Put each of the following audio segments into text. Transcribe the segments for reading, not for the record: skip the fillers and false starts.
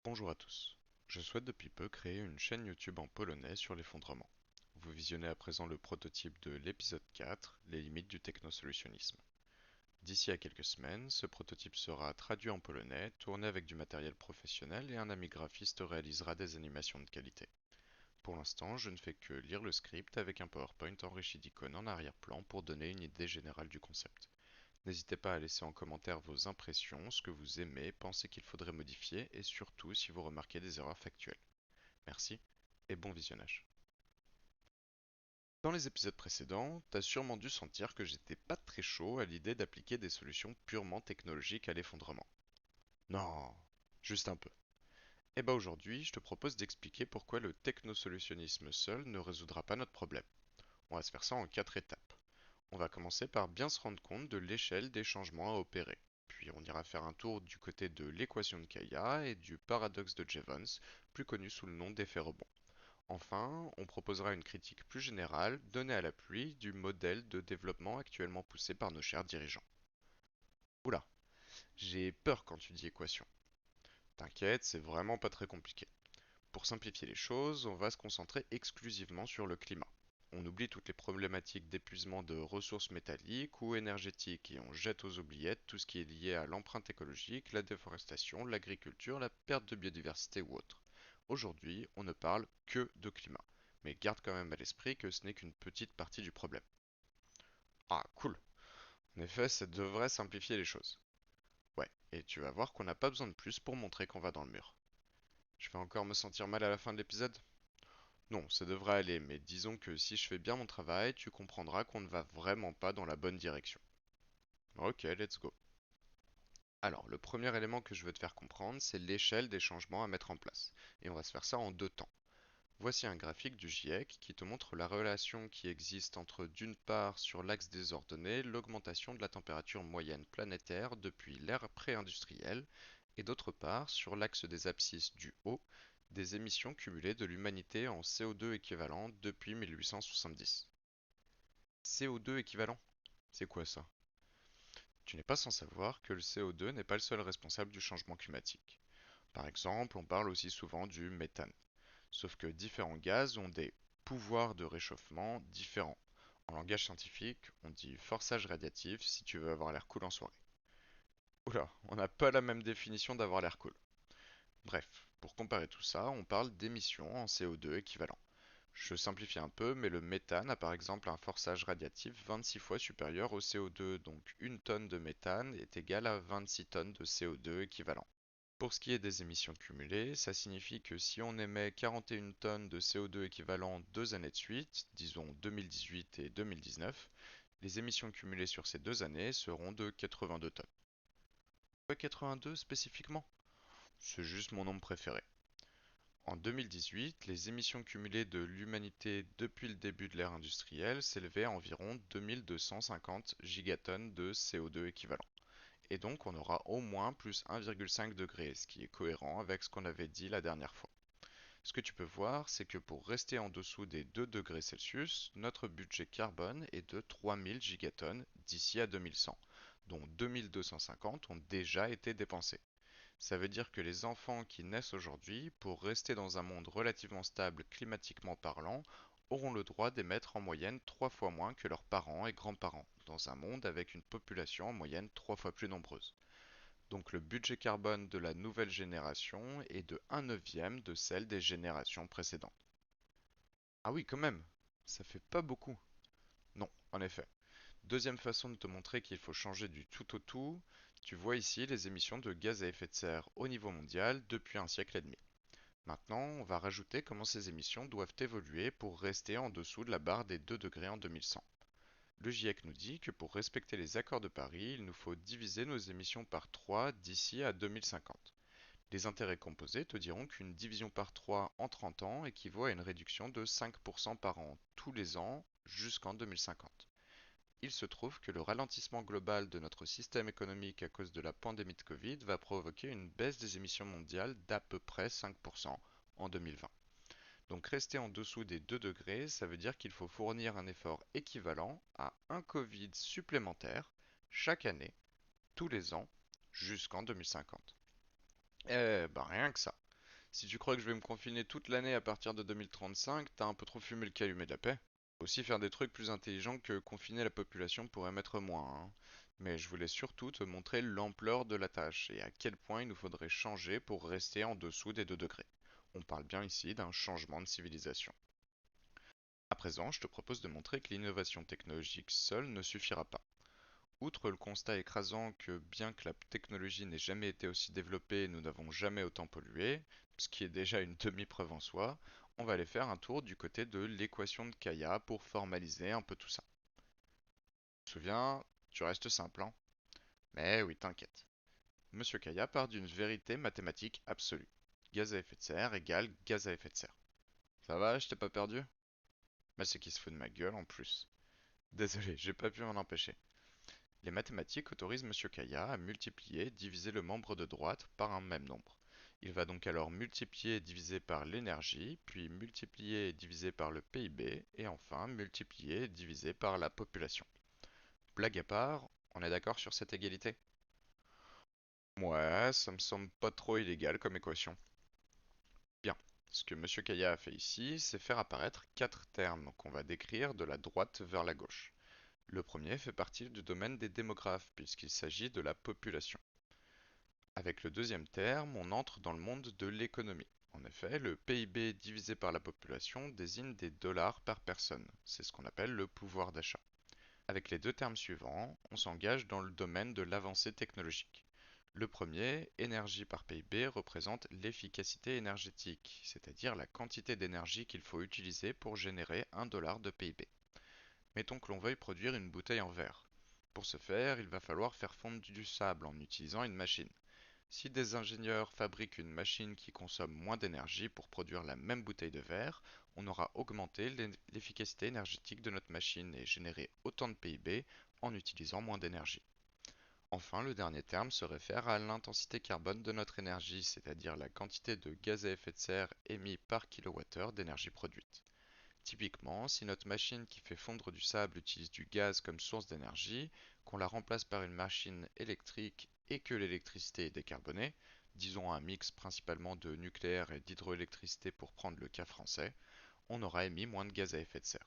Bonjour à tous. Je souhaite depuis peu créer une chaîne YouTube en polonais sur l'effondrement. Vous visionnez à présent le prototype de l'épisode 4, les limites du technosolutionnisme. D'ici à quelques semaines, ce prototype sera traduit en polonais, tourné avec du matériel professionnel et un ami graphiste réalisera des animations de qualité. Pour l'instant, je ne fais que lire le script avec un PowerPoint enrichi d'icônes en arrière-plan pour donner une idée générale du concept. N'hésitez pas à laisser en commentaire vos impressions, ce que vous aimez, pensez qu'il faudrait modifier et surtout si vous remarquez des erreurs factuelles. Merci et bon visionnage. Dans les épisodes précédents, t'as sûrement dû sentir que j'étais pas très chaud à l'idée d'appliquer des solutions purement technologiques à l'effondrement. Non, juste un peu. Et bah aujourd'hui, je te propose d'expliquer pourquoi le technosolutionnisme seul ne résoudra pas notre problème. On va se faire ça en 4 étapes. On va commencer par bien se rendre compte de l'échelle des changements à opérer. Puis on ira faire un tour du côté de l'équation de Kaya et du paradoxe de Jevons, plus connu sous le nom d'effet rebond. Enfin, on proposera une critique plus générale, donnée à l'appui du modèle de développement actuellement poussé par nos chers dirigeants. Oula, j'ai peur quand tu dis équation. T'inquiète, c'est vraiment pas très compliqué. Pour simplifier les choses, on va se concentrer exclusivement sur le climat. On oublie toutes les problématiques d'épuisement de ressources métalliques ou énergétiques et on jette aux oubliettes tout ce qui est lié à l'empreinte écologique, la déforestation, l'agriculture, la perte de biodiversité ou autre. Aujourd'hui, on ne parle que de climat, mais garde quand même à l'esprit que ce n'est qu'une petite partie du problème. Ah, cool. En effet, ça devrait simplifier les choses. Ouais, et tu vas voir qu'on n'a pas besoin de plus pour montrer qu'on va dans le mur. Je vais encore me sentir mal à la fin de l'épisode? Non, ça devrait aller, mais disons que si je fais bien mon travail, tu comprendras qu'on ne va vraiment pas dans la bonne direction. Ok, let's go. Alors, le premier élément que je veux te faire comprendre, c'est l'échelle des changements à mettre en place. Et on va se faire ça en 2 temps. Voici un graphique du GIEC qui te montre la relation qui existe entre, d'une part, sur l'axe des ordonnées, l'augmentation de la température moyenne planétaire depuis l'ère pré-industrielle, et d'autre part, sur l'axe des abscisses du haut, des émissions cumulées de l'humanité en CO2 équivalent depuis 1870. CO2 équivalent? C'est quoi ça? Tu n'es pas sans savoir que le CO2 n'est pas le seul responsable du changement climatique. Par exemple, on parle aussi souvent du méthane. Sauf que différents gaz ont des pouvoirs de réchauffement différents. En langage scientifique, on dit forçage radiatif si tu veux avoir l'air cool en soirée. Oula, on n'a pas la même définition d'avoir l'air cool. Bref, pour comparer tout ça, on parle d'émissions en CO2 équivalent. Je simplifie un peu, mais le méthane a par exemple un forçage radiatif 26 fois supérieur au CO2, donc une tonne de méthane est égale à 26 tonnes de CO2 équivalent. Pour ce qui est des émissions cumulées, ça signifie que si on émet 41 tonnes de CO2 équivalent 2 années de suite, disons 2018 et 2019, les émissions cumulées sur ces 2 années seront de 82 tonnes. Pourquoi 82 spécifiquement? C'est juste mon nombre préféré. En 2018, les émissions cumulées de l'humanité depuis le début de l'ère industrielle s'élevaient à environ 2250 gigatonnes de CO2 équivalent. Et donc on aura au moins plus 1,5 degré, ce qui est cohérent avec ce qu'on avait dit la dernière fois. Ce que tu peux voir, c'est que pour rester en dessous des 2 degrés Celsius, notre budget carbone est de 3000 gigatonnes d'ici à 2100, dont 2250 ont déjà été dépensés. Ça veut dire que les enfants qui naissent aujourd'hui, pour rester dans un monde relativement stable climatiquement parlant, auront le droit d'émettre en moyenne 3 fois moins que leurs parents et grands-parents, dans un monde avec une population en moyenne 3 fois plus nombreuse. Donc le budget carbone de la nouvelle génération est de 1/9 de celle des générations précédentes. Ah oui, quand même, ça fait pas beaucoup. Non, en effet. Deuxième façon de te montrer qu'il faut changer du tout au tout, tu vois ici les émissions de gaz à effet de serre au niveau mondial depuis un siècle et demi. Maintenant, on va rajouter comment ces émissions doivent évoluer pour rester en dessous de la barre des 2 degrés en 2100. Le GIEC nous dit que pour respecter les accords de Paris, il nous faut diviser nos émissions par 3 d'ici à 2050. Les intérêts composés te diront qu'une division par 3 en 30 ans équivaut à une réduction de 5% par an tous les ans jusqu'en 2050. Il se trouve que le ralentissement global de notre système économique à cause de la pandémie de Covid va provoquer une baisse des émissions mondiales d'à peu près 5% en 2020. Donc rester en dessous des 2 degrés, ça veut dire qu'il faut fournir un effort équivalent à un Covid supplémentaire chaque année, tous les ans, jusqu'en 2050. Eh ben rien que ça. Si tu crois que je vais me confiner toute l'année à partir de 2035, t'as un peu trop fumé le calumet de la paix. Aussi faire des trucs plus intelligents que confiner la population pour émettre moins, hein. Mais je voulais surtout te montrer l'ampleur de la tâche et à quel point il nous faudrait changer pour rester en dessous des 2 degrés. On parle bien ici d'un changement de civilisation. À présent, je te propose de montrer que l'innovation technologique seule ne suffira pas. Outre le constat écrasant que bien que la technologie n'ait jamais été aussi développée, nous n'avons jamais autant pollué, ce qui est déjà une demi-preuve en soi, on va aller faire un tour du côté de l'équation de Kaya pour formaliser un peu tout ça. Tu te souviens, tu restes simple, hein? Mais oui, t'inquiète. Monsieur Kaya part d'une vérité mathématique absolue. Gaz à effet de serre égale gaz à effet de serre. Ça va, je t'ai pas perdu? Mais c'est qui se fout de ma gueule en plus. Désolé, j'ai pas pu m'en empêcher. Les mathématiques autorisent Monsieur Kaya à multiplier et diviser le membre de droite par un même nombre. Il va donc alors multiplier et diviser par l'énergie, puis multiplier et diviser par le PIB, et enfin multiplier et diviser par la population. Blague à part, on est d'accord sur cette égalité? Ouais, ça me semble pas trop illégal comme équation. Bien, ce que Monsieur Kaya a fait ici, c'est faire apparaître quatre termes qu'on va décrire de la droite vers la gauche. Le premier fait partie du domaine des démographes, puisqu'il s'agit de la population. Avec le deuxième terme, on entre dans le monde de l'économie. En effet, le PIB divisé par la population désigne des dollars par personne. C'est ce qu'on appelle le pouvoir d'achat. Avec les deux termes suivants, on s'engage dans le domaine de l'avancée technologique. Le premier, énergie par PIB, représente l'efficacité énergétique, c'est-à-dire la quantité d'énergie qu'il faut utiliser pour générer un dollar de PIB. Mettons que l'on veuille produire une bouteille en verre. Pour ce faire, il va falloir faire fondre du sable en utilisant une machine. Si des ingénieurs fabriquent une machine qui consomme moins d'énergie pour produire la même bouteille de verre, on aura augmenté l'efficacité énergétique de notre machine et généré autant de PIB en utilisant moins d'énergie. Enfin, le dernier terme se réfère à l'intensité carbone de notre énergie, c'est-à-dire la quantité de gaz à effet de serre émis par kilowattheure d'énergie produite. Typiquement, si notre machine qui fait fondre du sable utilise du gaz comme source d'énergie, qu'on la remplace par une machine électrique et que l'électricité est décarbonée, disons un mix principalement de nucléaire et d'hydroélectricité pour prendre le cas français, on aura émis moins de gaz à effet de serre.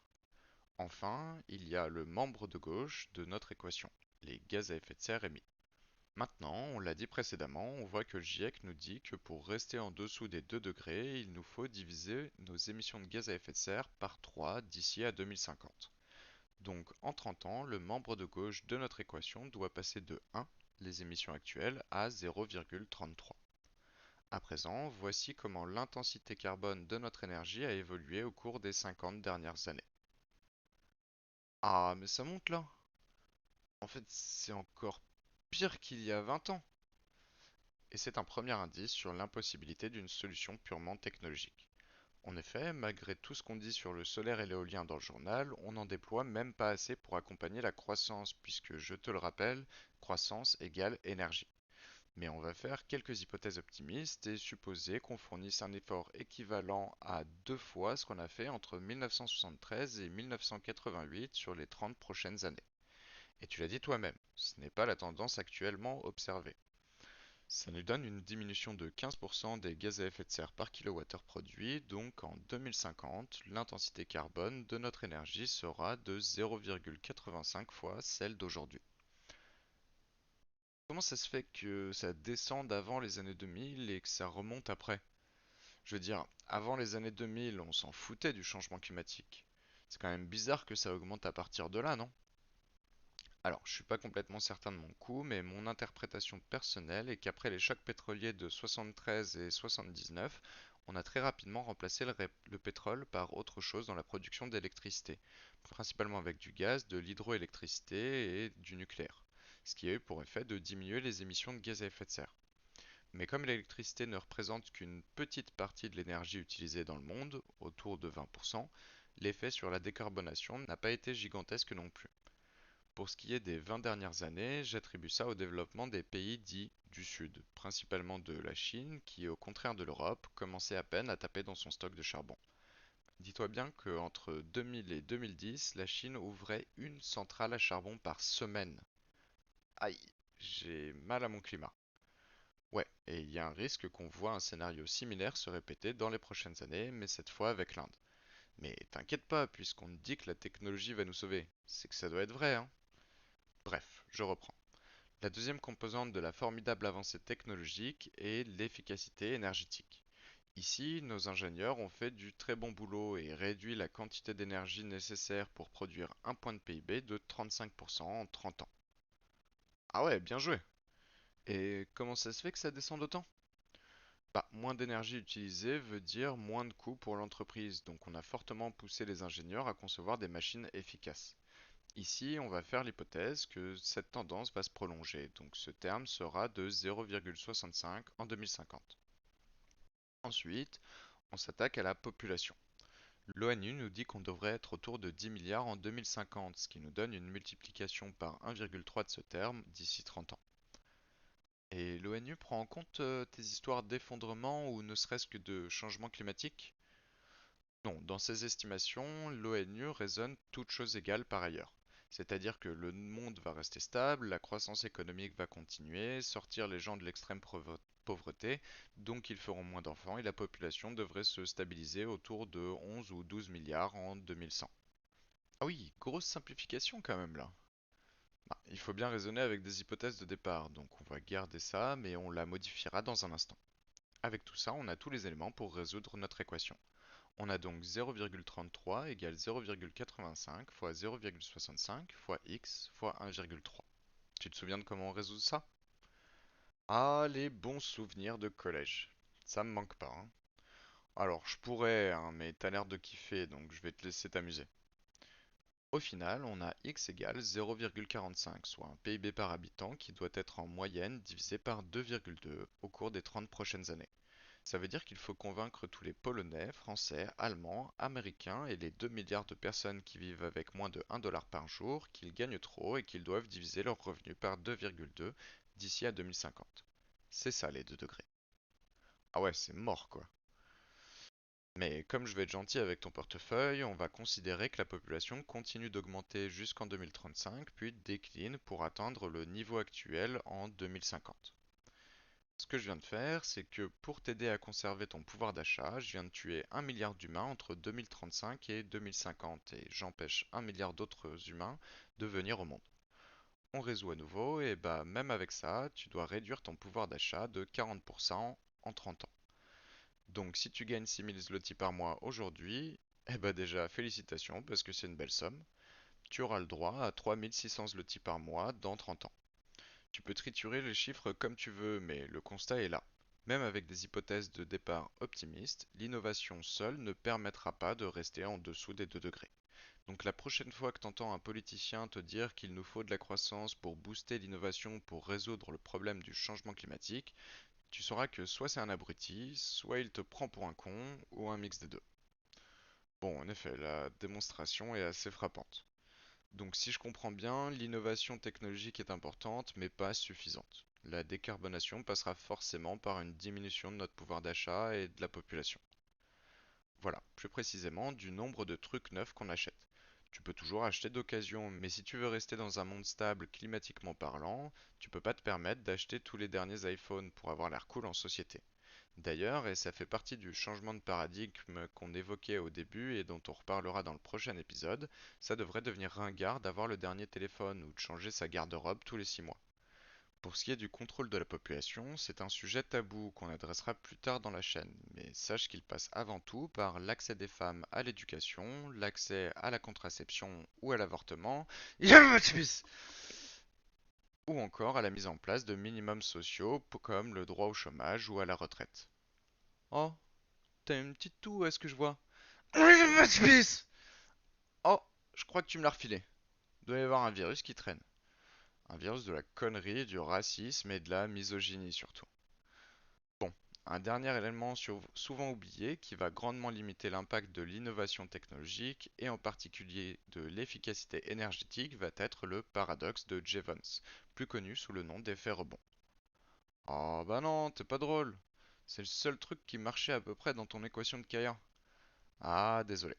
Enfin, il y a le membre de gauche de notre équation, les gaz à effet de serre émis. Maintenant, on l'a dit précédemment, on voit que le GIEC nous dit que pour rester en dessous des 2 degrés, il nous faut diviser nos émissions de gaz à effet de serre par 3 d'ici à 2050. Donc en 30 ans, le membre de gauche de notre équation doit passer de 1, les émissions actuelles, à 0,33. À présent, voici comment l'intensité carbone de notre énergie a évolué au cours des 50 dernières années. Ah, mais ça monte là! En fait, c'est encore pire qu'il y a 20 ans. Et c'est un premier indice sur l'impossibilité d'une solution purement technologique. En effet, malgré tout ce qu'on dit sur le solaire et l'éolien dans le journal, on n'en déploie même pas assez pour accompagner la croissance, puisque, je te le rappelle, croissance égale énergie. Mais on va faire quelques hypothèses optimistes et supposer qu'on fournisse un effort équivalent à 2 fois ce qu'on a fait entre 1973 et 1988 sur les 30 prochaines années. Et tu l'as dit toi-même, ce n'est pas la tendance actuellement observée. Ça nous donne une diminution de 15% des gaz à effet de serre par kilowattheure produit, donc en 2050, l'intensité carbone de notre énergie sera de 0,85 fois celle d'aujourd'hui. Comment ça se fait que ça descende avant les années 2000 et que ça remonte après? Je veux dire, avant les années 2000, on s'en foutait du changement climatique. C'est quand même bizarre que ça augmente à partir de là, non? Alors, je suis pas complètement certain de mon coup, mais mon interprétation personnelle est qu'après les chocs pétroliers de 73 et 79, on a très rapidement remplacé le pétrole par autre chose dans la production d'électricité, principalement avec du gaz, de l'hydroélectricité et du nucléaire, ce qui a eu pour effet de diminuer les émissions de gaz à effet de serre. Mais comme l'électricité ne représente qu'une petite partie de l'énergie utilisée dans le monde, autour de 20%, l'effet sur la décarbonation n'a pas été gigantesque non plus. Pour ce qui est des 20 dernières années, j'attribue ça au développement des pays dits du Sud, principalement de la Chine, qui, au contraire de l'Europe, commençait à peine à taper dans son stock de charbon. Dis-toi bien qu'entre 2000 et 2010, la Chine ouvrait une centrale à charbon par semaine. Aïe, j'ai mal à mon climat. Ouais, et il y a un risque qu'on voit un scénario similaire se répéter dans les prochaines années, mais cette fois avec l'Inde. Mais t'inquiète pas, puisqu'on te dit que la technologie va nous sauver. C'est que ça doit être vrai, hein. Bref, je reprends. La deuxième composante de la formidable avancée technologique est l'efficacité énergétique. Ici, nos ingénieurs ont fait du très bon boulot et réduit la quantité d'énergie nécessaire pour produire un point de PIB de 35% en 30 ans. Ah ouais, bien joué. Et comment ça se fait que ça descend d'autant? Bah, moins d'énergie utilisée veut dire moins de coûts pour l'entreprise, donc on a fortement poussé les ingénieurs à concevoir des machines efficaces. Ici, on va faire l'hypothèse que cette tendance va se prolonger, donc ce terme sera de 0,65 en 2050. Ensuite, on s'attaque à la population. L'ONU nous dit qu'on devrait être autour de 10 milliards en 2050, ce qui nous donne une multiplication par 1,3 de ce terme d'ici 30 ans. Et l'ONU prend en compte tes histoires d'effondrement ou ne serait-ce que de changement climatique? Non, dans ses estimations, l'ONU raisonne toutes choses égales par ailleurs. C'est-à-dire que le monde va rester stable, la croissance économique va continuer, sortir les gens de l'extrême pauvreté, donc ils feront moins d'enfants et la population devrait se stabiliser autour de 11 ou 12 milliards en 2100. Ah oui, grosse simplification quand même là. Bah, il faut bien raisonner avec des hypothèses de départ, donc on va garder ça, mais on la modifiera dans un instant. Avec tout ça, on a tous les éléments pour résoudre notre équation. On a donc 0,33 égale 0,85 fois 0,65 fois x fois 1,3. Tu te souviens de comment on résout ça? Ah, les bons souvenirs de collège. Ça me manque pas, hein. Alors, je pourrais, hein, mais t'as l'air de kiffer, donc je vais te laisser t'amuser. Au final, on a x égale 0,45, soit un PIB par habitant qui doit être en moyenne divisé par 2,2 au cours des 30 prochaines années. Ça veut dire qu'il faut convaincre tous les Polonais, Français, Allemands, Américains et les 2 milliards de personnes qui vivent avec moins de 1 dollar par jour qu'ils gagnent trop et qu'ils doivent diviser leurs revenus par 2,2 d'ici à 2050. C'est ça les 2 degrés. Ah ouais, c'est mort quoi. Mais comme je vais être gentil avec ton portefeuille, on va considérer que la population continue d'augmenter jusqu'en 2035, puis décline pour atteindre le niveau actuel en 2050. Ce que je viens de faire, c'est que pour t'aider à conserver ton pouvoir d'achat, je viens de tuer 1 milliard d'humains entre 2035 et 2050 et j'empêche 1 milliard d'autres humains de venir au monde. On résout à nouveau et bah même avec ça, tu dois réduire ton pouvoir d'achat de 40% en 30 ans. Donc si tu gagnes 6000 zloty par mois aujourd'hui, eh bah déjà félicitations parce que c'est une belle somme. Tu auras le droit à 3600 zloty par mois dans 30 ans. Tu peux triturer les chiffres comme tu veux, mais le constat est là. Même avec des hypothèses de départ optimistes, l'innovation seule ne permettra pas de rester en dessous des 2 degrés. Donc la prochaine fois que tu entends un politicien te dire qu'il nous faut de la croissance pour booster l'innovation pour résoudre le problème du changement climatique, tu sauras que soit c'est un abruti, soit il te prend pour un con, ou un mix des deux. Bon, en effet, la démonstration est assez frappante. Donc si je comprends bien, l'innovation technologique est importante, mais pas suffisante. La décarbonation passera forcément par une diminution de notre pouvoir d'achat et de la population. Voilà, plus précisément du nombre de trucs neufs qu'on achète. Tu peux toujours acheter d'occasion, mais si tu veux rester dans un monde stable climatiquement parlant, tu peux pas te permettre d'acheter tous les derniers iPhones pour avoir l'air cool en société. D'ailleurs, et ça fait partie du changement de paradigme qu'on évoquait au début et dont on reparlera dans le prochain épisode, ça devrait devenir ringard d'avoir le dernier téléphone ou de changer sa garde-robe tous les 6 mois. Pour ce qui est du contrôle de la population, c'est un sujet tabou qu'on adressera plus tard dans la chaîne, mais sache qu'il passe avant tout par l'accès des femmes à l'éducation, l'accès à la contraception ou à l'avortement, ou encore à la mise en place de minimums sociaux comme le droit au chômage ou à la retraite. Oh, t'as une petite toux, est-ce que je vois? Oh, je crois que tu me l'as refilé. Il doit y avoir un virus qui traîne. Un virus de la connerie, du racisme et de la misogynie surtout. Bon, un dernier élément souvent oublié qui va grandement limiter l'impact de l'innovation technologique et en particulier de l'efficacité énergétique va être le paradoxe de Jevons, plus connu sous le nom d'effet rebond. Oh bah non, t'es pas drôle. C'est le seul truc qui marchait à peu près dans ton équation de Kaya. Ah, désolé.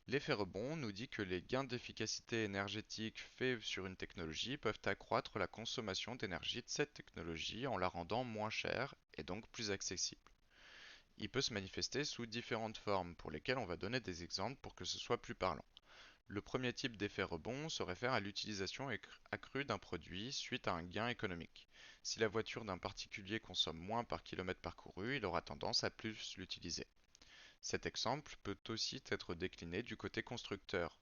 L'effet rebond nous dit que les gains d'efficacité énergétique faits sur une technologie peuvent accroître la consommation d'énergie de cette technologie en la rendant moins chère et donc plus accessible. Il peut se manifester sous différentes formes pour lesquelles on va donner des exemples pour que ce soit plus parlant. Le premier type d'effet rebond se réfère à l'utilisation accrue d'un produit suite à un gain économique. Si la voiture d'un particulier consomme moins par kilomètre parcouru, il aura tendance à plus l'utiliser. Cet exemple peut aussi être décliné du côté constructeur.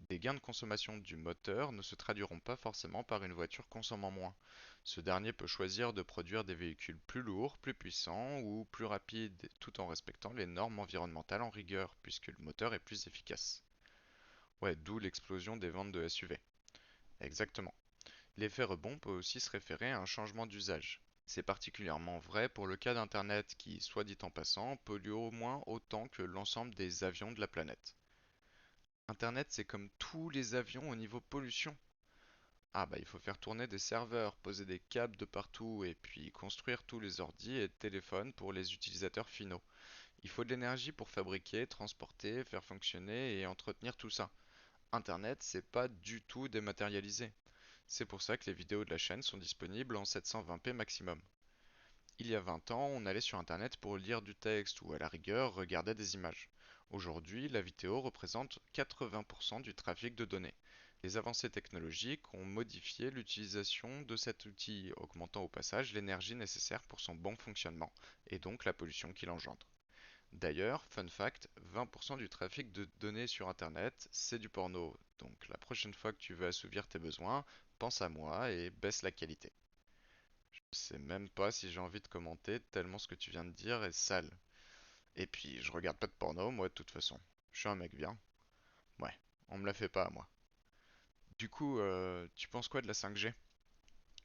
Des gains de consommation du moteur ne se traduiront pas forcément par une voiture consommant moins. Ce dernier peut choisir de produire des véhicules plus lourds, plus puissants ou plus rapides tout en respectant les normes environnementales en rigueur, puisque le moteur est plus efficace. Ouais, d'où l'explosion des ventes de SUV. Exactement. L'effet rebond peut aussi se référer à un changement d'usage. C'est particulièrement vrai pour le cas d'Internet qui, soit dit en passant, pollue au moins autant que l'ensemble des avions de la planète. Internet, c'est comme tous les avions au niveau pollution. Ah bah il faut faire tourner des serveurs, poser des câbles de partout et puis construire tous les ordis et téléphones pour les utilisateurs finaux. Il faut de l'énergie pour fabriquer, transporter, faire fonctionner et entretenir tout ça. Internet, c'est pas du tout dématérialisé. C'est pour ça que les vidéos de la chaîne sont disponibles en 720p maximum. Il y a 20 ans, on allait sur Internet pour lire du texte ou à la rigueur regarder des images. Aujourd'hui, la vidéo représente 80% du trafic de données. Les avancées technologiques ont modifié l'utilisation de cet outil, augmentant au passage l'énergie nécessaire pour son bon fonctionnement, et donc la pollution qu'il engendre. D'ailleurs, fun fact, 20% du trafic de données sur Internet, c'est du porno. Donc la prochaine fois que tu veux assouvir tes besoins, pense à moi et baisse la qualité. Je sais même pas si j'ai envie de commenter tellement ce que tu viens de dire est sale. Et puis, je regarde pas de porno, moi, de toute façon. Je suis un mec bien. Ouais, on me la fait pas à moi. Du coup, tu penses quoi de la 5G?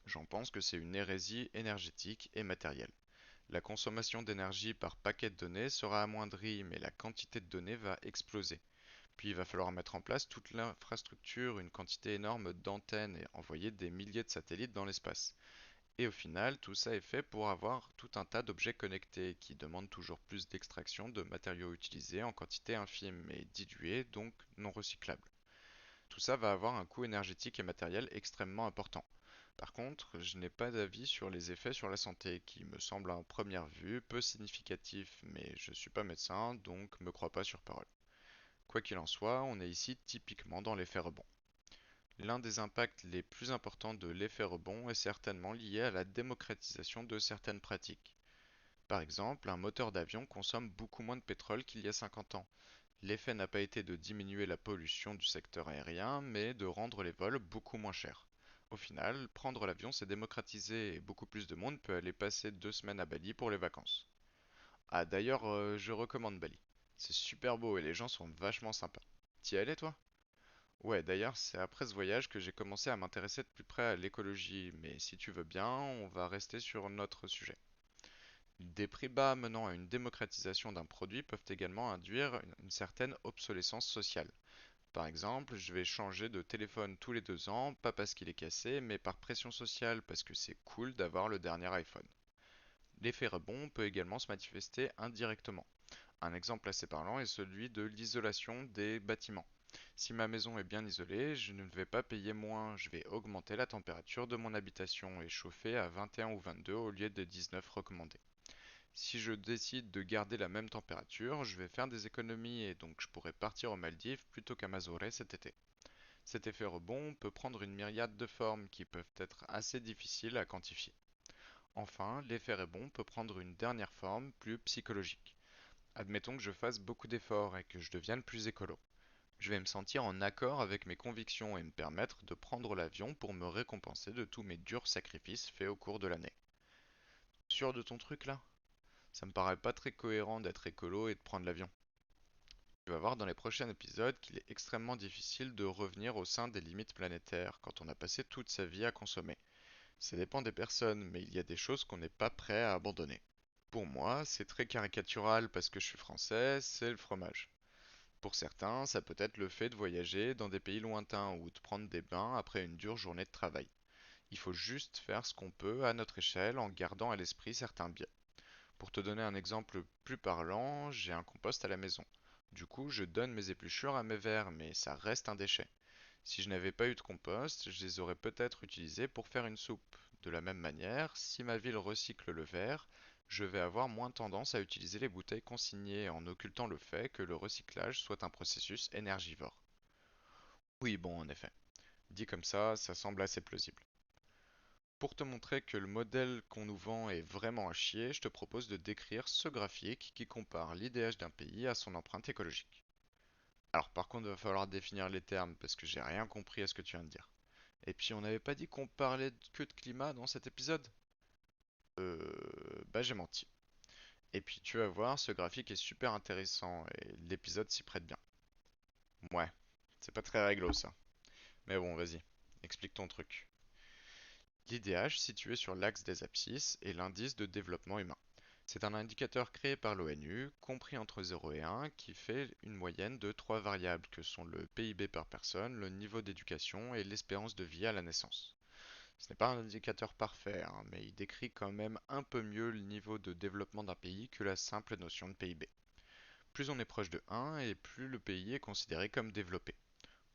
J'en pense que c'est une hérésie énergétique et matérielle. La consommation d'énergie par paquet de données sera amoindrie, mais la quantité de données va exploser. Puis il va falloir mettre en place toute l'infrastructure, une quantité énorme d'antennes et envoyer des milliers de satellites dans l'espace. Et au final, tout ça est fait pour avoir tout un tas d'objets connectés qui demandent toujours plus d'extraction de matériaux utilisés en quantité infime et dilués, donc non recyclables. Tout ça va avoir un coût énergétique et matériel extrêmement important. Par contre, je n'ai pas d'avis sur les effets sur la santé, qui me semblent à première vue peu significatifs, mais je ne suis pas médecin, donc me crois pas sur parole. Quoi qu'il en soit, on est ici typiquement dans l'effet rebond. L'un des impacts les plus importants de l'effet rebond est certainement lié à la démocratisation de certaines pratiques. Par exemple, un moteur d'avion consomme beaucoup moins de pétrole qu'il y a 50 ans. L'effet n'a pas été de diminuer la pollution du secteur aérien, mais de rendre les vols beaucoup moins chers. Au final, prendre l'avion s'est démocratisé et beaucoup plus de monde peut aller passer 2 semaines à Bali pour les vacances. Ah d'ailleurs, je recommande Bali. C'est super beau et les gens sont vachement sympas. T'y es allé toi? Ouais, d'ailleurs, c'est après ce voyage que j'ai commencé à m'intéresser de plus près à l'écologie, mais si tu veux bien, on va rester sur notre sujet. Des prix bas menant à une démocratisation d'un produit peuvent également induire une certaine obsolescence sociale. Par exemple, je vais changer de téléphone tous les 2 ans, pas parce qu'il est cassé, mais par pression sociale parce que c'est cool d'avoir le dernier iPhone. L'effet rebond peut également se manifester indirectement. Un exemple assez parlant est celui de l'isolation des bâtiments. Si ma maison est bien isolée, je ne vais pas payer moins, je vais augmenter la température de mon habitation et chauffer à 21 ou 22 au lieu de 19 recommandés. Si je décide de garder la même température, je vais faire des économies et donc je pourrais partir aux Maldives plutôt qu'à Mazoré cet été. Cet effet rebond peut prendre une myriade de formes qui peuvent être assez difficiles à quantifier. Enfin, l'effet rebond peut prendre une dernière forme plus psychologique. Admettons que je fasse beaucoup d'efforts et que je devienne plus écolo. Je vais me sentir en accord avec mes convictions et me permettre de prendre l'avion pour me récompenser de tous mes durs sacrifices faits au cours de l'année. Sûr de ton truc là? Ça me paraît pas très cohérent d'être écolo et de prendre l'avion. Tu vas voir dans les prochains épisodes qu'il est extrêmement difficile de revenir au sein des limites planétaires quand on a passé toute sa vie à consommer. Ça dépend des personnes, mais il y a des choses qu'on n'est pas prêt à abandonner. Pour moi, c'est très caricatural parce que je suis français, c'est le fromage. Pour certains, ça peut être le fait de voyager dans des pays lointains ou de prendre des bains après une dure journée de travail. Il faut juste faire ce qu'on peut à notre échelle en gardant à l'esprit certains biais. Pour te donner un exemple plus parlant, j'ai un compost à la maison. Du coup, je donne mes épluchures à mes vers, mais ça reste un déchet. Si je n'avais pas eu de compost, je les aurais peut-être utilisés pour faire une soupe. De la même manière, si ma ville recycle le verre, je vais avoir moins tendance à utiliser les bouteilles consignées en occultant le fait que le recyclage soit un processus énergivore. Oui, bon, en effet. Dit comme ça semble assez plausible. Pour te montrer que le modèle qu'on nous vend est vraiment à chier, je te propose de décrire ce graphique qui compare l'IDH d'un pays à son empreinte écologique. Alors par contre, il va falloir définir les termes parce que j'ai rien compris à ce que tu viens de dire. Et puis on n'avait pas dit qu'on parlait que de climat dans cet épisode? Bah j'ai menti. Et puis tu vas voir, ce graphique est super intéressant et l'épisode s'y prête bien. Ouais, c'est pas très réglo ça. Mais bon, vas-y, explique ton truc. L'IDH, situé sur l'axe des abscisses, est l'indice de développement humain. C'est un indicateur créé par l'ONU, compris entre 0 et 1, qui fait une moyenne de trois variables que sont le PIB par personne, le niveau d'éducation et l'espérance de vie à la naissance. Ce n'est pas un indicateur parfait, hein, mais il décrit quand même un peu mieux le niveau de développement d'un pays que la simple notion de PIB. Plus on est proche de 1 et plus le pays est considéré comme développé.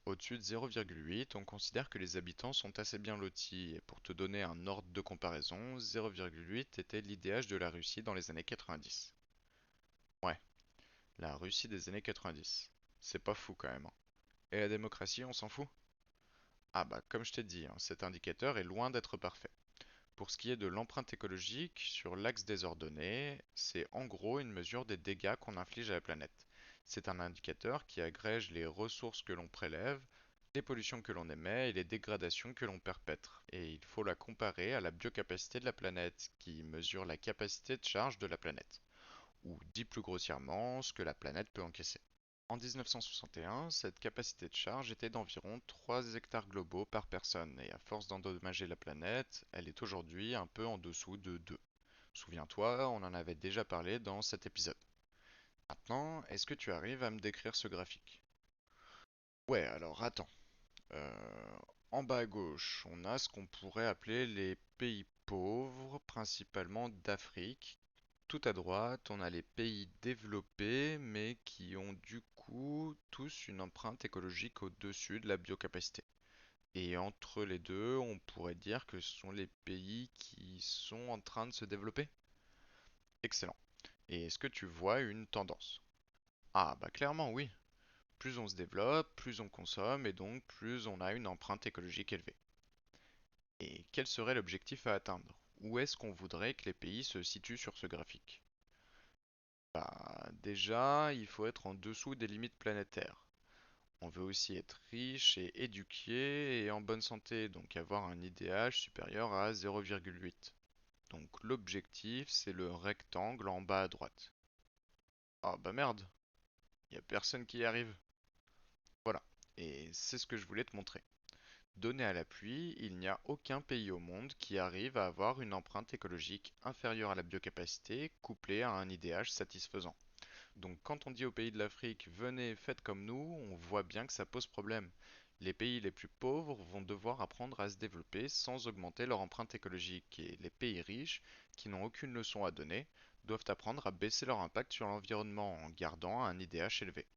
Au-dessus de 0,8, on considère que les habitants sont assez bien lotis, et pour te donner un ordre de comparaison, 0,8 était l'IDH de la Russie dans les années 90. Ouais, la Russie des années 90. C'est pas fou quand même, hein. Et la démocratie, on s'en fout? Ah bah comme je t'ai dit, hein, cet indicateur est loin d'être parfait. Pour ce qui est de l'empreinte écologique sur l'axe des ordonnées, c'est en gros une mesure des dégâts qu'on inflige à la planète. C'est un indicateur qui agrège les ressources que l'on prélève, les pollutions que l'on émet et les dégradations que l'on perpètre. Et il faut la comparer à la biocapacité de la planète, qui mesure la capacité de charge de la planète, ou dit plus grossièrement, ce que la planète peut encaisser. En 1961, cette capacité de charge était d'environ 3 hectares globaux par personne, et à force d'endommager la planète, elle est aujourd'hui un peu en dessous de 2. Souviens-toi, on en avait déjà parlé dans cet épisode. Maintenant, est-ce que tu arrives à me décrire ce graphique? Ouais, alors attends. En bas à gauche, on a ce qu'on pourrait appeler les pays pauvres, principalement d'Afrique. Tout à droite, on a les pays développés, mais qui ont du coup tous une empreinte écologique au-dessus de la biocapacité. Et entre les deux, on pourrait dire que ce sont les pays qui sont en train de se développer. Excellent. Et est-ce que tu vois une tendance? Ah bah clairement oui. Plus on se développe, plus on consomme et donc plus on a une empreinte écologique élevée. Et quel serait l'objectif à atteindre? Où est-ce qu'on voudrait que les pays se situent sur ce graphique? Bah, déjà, il faut être en dessous des limites planétaires. On veut aussi être riche et éduqué et en bonne santé, donc avoir un IDH supérieur à 0,8. Donc l'objectif, c'est le rectangle en bas à droite. Ah bah merde, il y a personne qui y arrive. Voilà, et c'est ce que je voulais te montrer. Donné à l'appui, il n'y a aucun pays au monde qui arrive à avoir une empreinte écologique inférieure à la biocapacité couplée à un IDH satisfaisant. Donc quand on dit aux pays de l'Afrique, venez, faites comme nous, on voit bien que ça pose problème. Les pays les plus pauvres vont devoir apprendre à se développer sans augmenter leur empreinte écologique et les pays riches, qui n'ont aucune leçon à donner, doivent apprendre à baisser leur impact sur l'environnement en gardant un IDH élevé.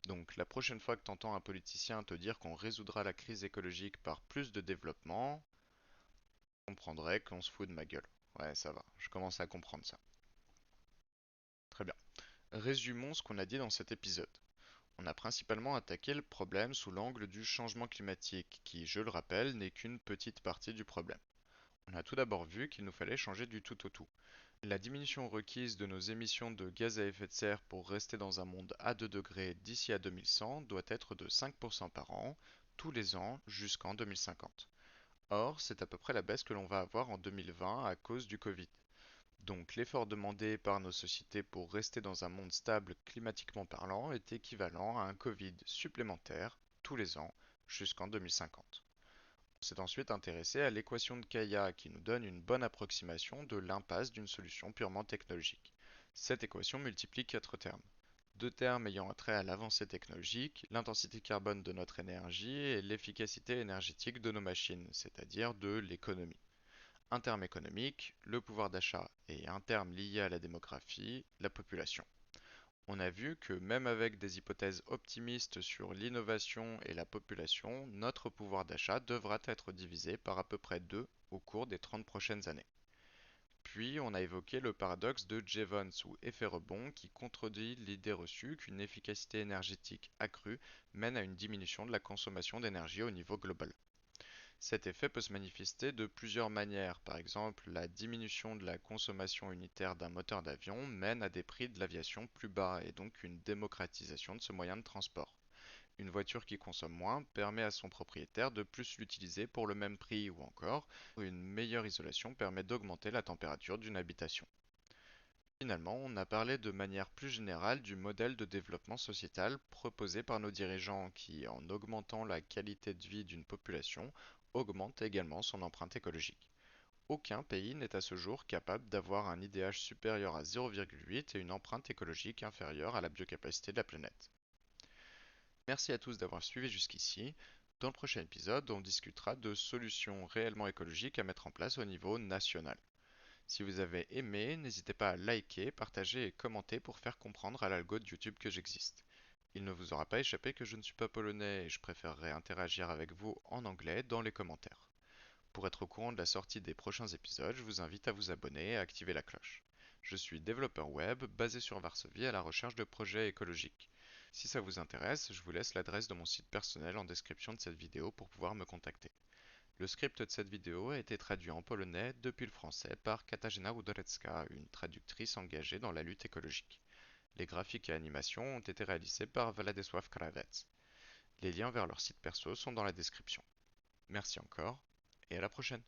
Donc la prochaine fois que tu entends un politicien te dire qu'on résoudra la crise écologique par plus de développement, on comprendrait qu'on se fout de ma gueule. Ouais, ça va, je commence à comprendre ça. Très bien. Résumons ce qu'on a dit dans cet épisode. On a principalement attaqué le problème sous l'angle du changement climatique, qui, je le rappelle, n'est qu'une petite partie du problème. On a tout d'abord vu qu'il nous fallait changer du tout au tout. La diminution requise de nos émissions de gaz à effet de serre pour rester dans un monde à 2 degrés d'ici à 2100 doit être de 5% par an, tous les ans jusqu'en 2050. Or, c'est à peu près la baisse que l'on va avoir en 2020 à cause du Covid. Donc l'effort demandé par nos sociétés pour rester dans un monde stable climatiquement parlant est équivalent à un Covid supplémentaire tous les ans jusqu'en 2050. On s'est ensuite intéressé à l'équation de Kaya qui nous donne une bonne approximation de l'impasse d'une solution purement technologique. Cette équation multiplie quatre termes. Deux termes ayant trait à l'avancée technologique, l'intensité carbone de notre énergie et l'efficacité énergétique de nos machines, c'est-à-dire de l'économie. Un terme économique, le pouvoir d'achat, et un terme lié à la démographie, la population. On a vu que même avec des hypothèses optimistes sur l'innovation et la population, notre pouvoir d'achat devra être divisé par à peu près 2 au cours des 30 prochaines années. Puis, on a évoqué le paradoxe de Jevons ou effet rebond qui contredit l'idée reçue qu'une efficacité énergétique accrue mène à une diminution de la consommation d'énergie au niveau global. Cet effet peut se manifester de plusieurs manières. Par exemple, la diminution de la consommation unitaire d'un moteur d'avion mène à des prix de l'aviation plus bas et donc une démocratisation de ce moyen de transport. Une voiture qui consomme moins permet à son propriétaire de plus l'utiliser pour le même prix ou encore, une meilleure isolation permet d'augmenter la température d'une habitation. Finalement, on a parlé de manière plus générale du modèle de développement sociétal proposé par nos dirigeants qui, en augmentant la qualité de vie d'une population, augmente également son empreinte écologique. Aucun pays n'est à ce jour capable d'avoir un IDH supérieur à 0,8 et une empreinte écologique inférieure à la biocapacité de la planète. Merci à tous d'avoir suivi jusqu'ici. Dans le prochain épisode, on discutera de solutions réellement écologiques à mettre en place au niveau national. Si vous avez aimé, n'hésitez pas à liker, partager et commenter pour faire comprendre à l'algo de YouTube que j'existe. Il ne vous aura pas échappé que je ne suis pas polonais et je préférerais interagir avec vous en anglais dans les commentaires. Pour être au courant de la sortie des prochains épisodes, je vous invite à vous abonner et à activer la cloche. Je suis développeur web basé sur Varsovie à la recherche de projets écologiques. Si ça vous intéresse, je vous laisse l'adresse de mon site personnel en description de cette vidéo pour pouvoir me contacter. Le script de cette vidéo a été traduit en polonais depuis le français par Katarzyna Udorecka, une traductrice engagée dans la lutte écologique. Les graphiques et animations ont été réalisés par Władysław Krawec. Les liens vers leur site perso sont dans la description. Merci encore, et à la prochaine.